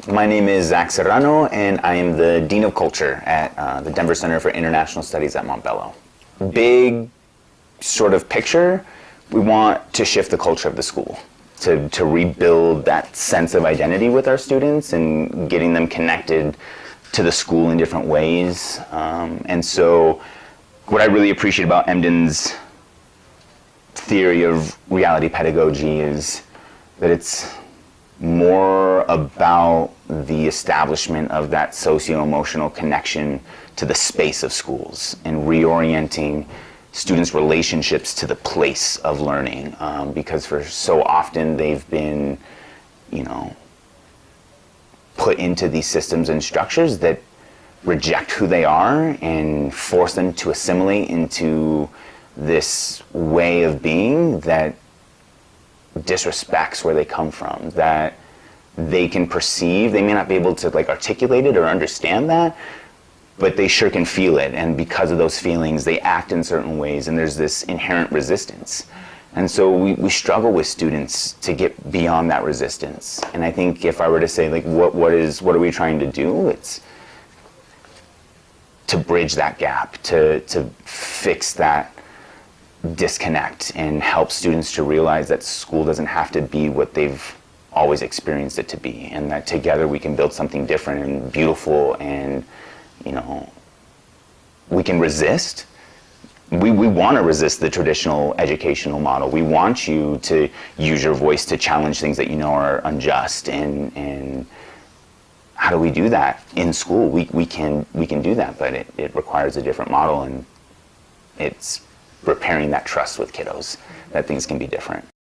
My name is Zach Serrano, and I am the Dean of Culture at the Denver Center for International Studies at Montbello. Big sort of picture, we want to shift the culture of the school, to rebuild that sense of identity with our students and getting them connected to the school in different ways. And so what I really appreciate about Emden's theory of reality pedagogy is that it's more about the establishment of that socio-emotional connection to the space of schools and reorienting students' relationships to the place of learning, because for so often they've been, put into these systems and structures that reject who they are and force them to assimilate into this way of being that disrespects where they come from, that they can perceive. They may not be able to articulate it or understand that, but they sure can feel it, and because of those feelings they act in certain ways, and there's this inherent resistance. And so we struggle with students to get beyond that resistance. And I think if I were to say what are we trying to do, it's to bridge that gap, to fix that disconnect and help students to realize that school doesn't have to be what they've always experienced it to be, and that together we can build something different and beautiful, and we can resist. We want to resist the traditional educational model. We want you to use your voice to challenge things that are unjust, and how do we do that in school? We can do that, but it requires a different model, and it's repairing that trust with kiddos that things can be different.